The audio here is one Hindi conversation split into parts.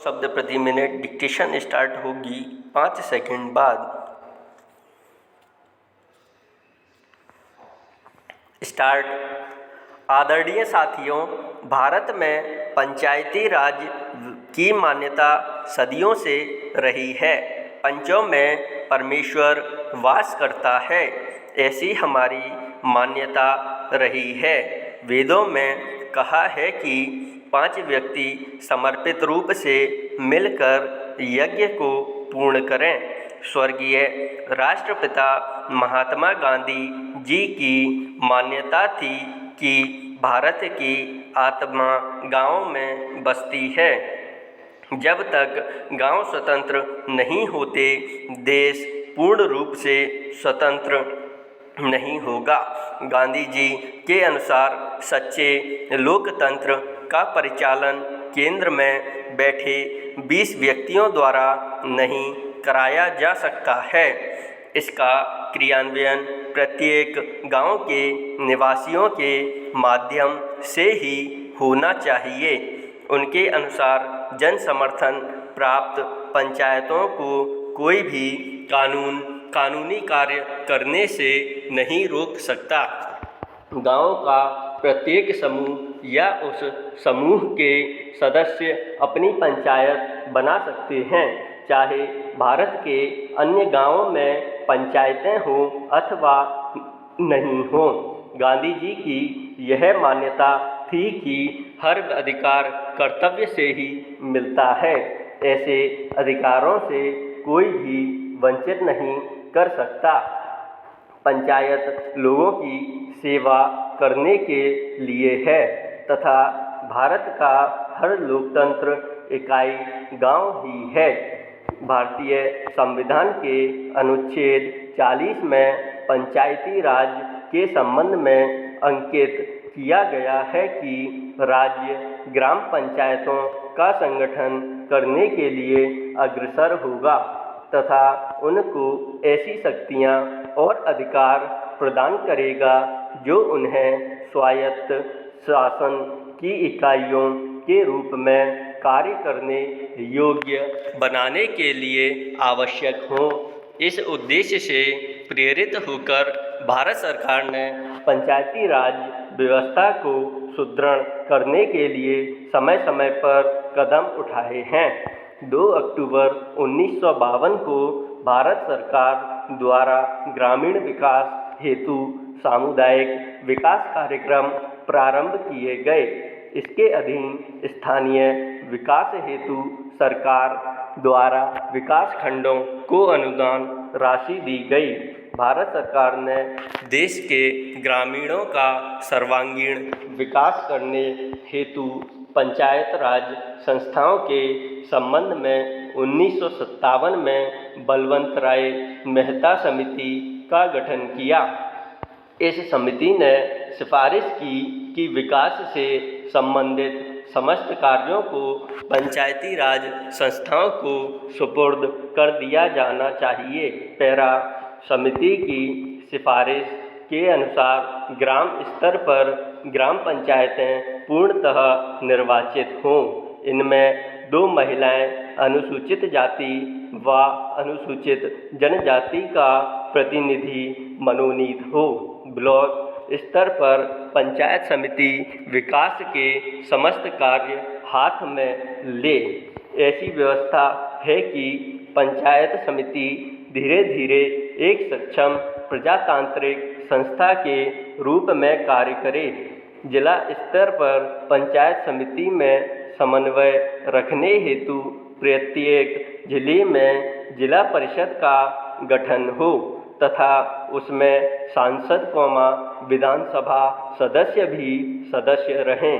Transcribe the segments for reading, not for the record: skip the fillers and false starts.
शब्द प्रति मिनट। डिक्टेशन स्टार्ट होगी 5 सेकंड बाद। स्टार्ट। आदरणीय साथियों, भारत में पंचायती राज की मान्यता सदियों से रही है। पंचों में परमेश्वर वास करता है, ऐसी हमारी मान्यता रही है। वेदों में कहा है कि 5 व्यक्ति समर्पित रूप से मिलकर यज्ञ को पूर्ण करें। स्वर्गीय राष्ट्रपिता महात्मा गांधी जी की मान्यता थी कि भारत की आत्मा गाँव में बसती है। जब तक गांव स्वतंत्र नहीं होते, देश पूर्ण रूप से स्वतंत्र नहीं होगा। गांधी जी के अनुसार सच्चे लोकतंत्र का परिचालन केंद्र में बैठे 20 व्यक्तियों द्वारा नहीं कराया जा सकता है। इसका क्रियान्वयन प्रत्येक गांव के निवासियों के माध्यम से ही होना चाहिए। उनके अनुसार जन समर्थन प्राप्त पंचायतों को कोई भी कानूनी कार्य करने से नहीं रोक सकता। गांव का प्रत्येक समूह या उस समूह के सदस्य अपनी पंचायत बना सकते हैं, चाहे भारत के अन्य गांवों में पंचायतें हों अथवा नहीं हों। गांधी जी की यह मान्यता थी कि हर अधिकार कर्तव्य से ही मिलता है। ऐसे अधिकारों से कोई भी वंचित नहीं कर सकता। पंचायत लोगों की सेवा करने के लिए है तथा भारत का हर लोकतंत्र इकाई गांव ही है। भारतीय संविधान के अनुच्छेद 40 में पंचायती राज के संबंध में अंकित किया गया है कि राज्य ग्राम पंचायतों का संगठन करने के लिए अग्रसर होगा तथा उनको ऐसी शक्तियां और अधिकार प्रदान करेगा जो उन्हें स्वायत्त शासन की इकाइयों के रूप में कार्य करने योग्य बनाने के लिए आवश्यक हों। इस उद्देश्य से प्रेरित होकर भारत सरकार ने पंचायती राज व्यवस्था को सुदृढ़ करने के लिए समय समय पर कदम उठाए हैं। 2 अक्टूबर 1952 को भारत सरकार द्वारा ग्रामीण विकास हेतु सामुदायिक विकास कार्यक्रम प्रारंभ किए गए। इसके अधीन स्थानीय विकास हेतु सरकार द्वारा विकास खंडों को अनुदान राशि दी गई। भारत सरकार ने देश के ग्रामीणों का सर्वांगीण विकास करने हेतु पंचायत राज संस्थाओं के संबंध में 1957 में बलवंत राय मेहता समिति का गठन किया। इस समिति ने सिफारिश की कि विकास से संबंधित समस्त कार्यों को पंचायती राज संस्थाओं को सुपुर्द कर दिया जाना चाहिए। पैरा समिति की सिफारिश के अनुसार ग्राम स्तर पर ग्राम पंचायतें पूर्णतः निर्वाचित हों। इनमें 2 महिलाएं, अनुसूचित जाति व अनुसूचित जनजाति का प्रतिनिधि मनोनीत हो। ब्लॉक स्तर पर पंचायत समिति विकास के समस्त कार्य हाथ में ले। ऐसी व्यवस्था है कि पंचायत समिति धीरे धीरे एक सक्षम प्रजातांत्रिक संस्था के रूप में कार्य करे। जिला स्तर पर पंचायत समिति में समन्वय रखने हेतु प्रत्येक जिले में जिला परिषद का गठन हो तथा उसमें सांसद विधानसभा सदस्य भी सदस्य रहें।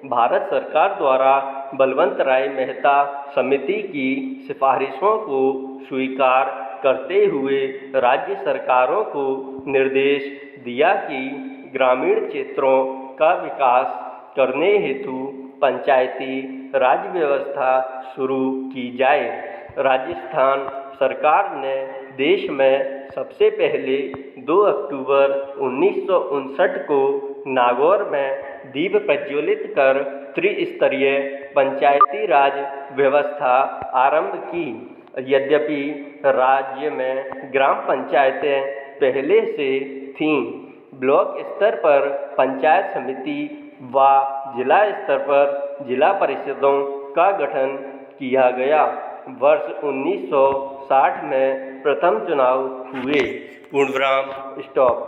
भारत सरकार द्वारा बलवंत राय मेहता समिति की सिफारिशों को स्वीकार करते हुए राज्य सरकारों को निर्देश दिया कि ग्रामीण क्षेत्रों का विकास करने हेतु पंचायती राज व्यवस्था शुरू की जाए। राजस्थान सरकार ने देश में सबसे पहले 2 अक्टूबर 1959 को नागौर में दीप प्रज्वलित कर त्रिस्तरीय पंचायती राज व्यवस्था आरंभ की। यद्यपि राज्य में ग्राम पंचायतें पहले से थीं, ब्लॉक स्तर पर पंचायत समिति व जिला स्तर पर जिला परिषदों का गठन किया गया। वर्ष 1960 में प्रथम चुनाव हुए। पूर्णविराम स्टॉप।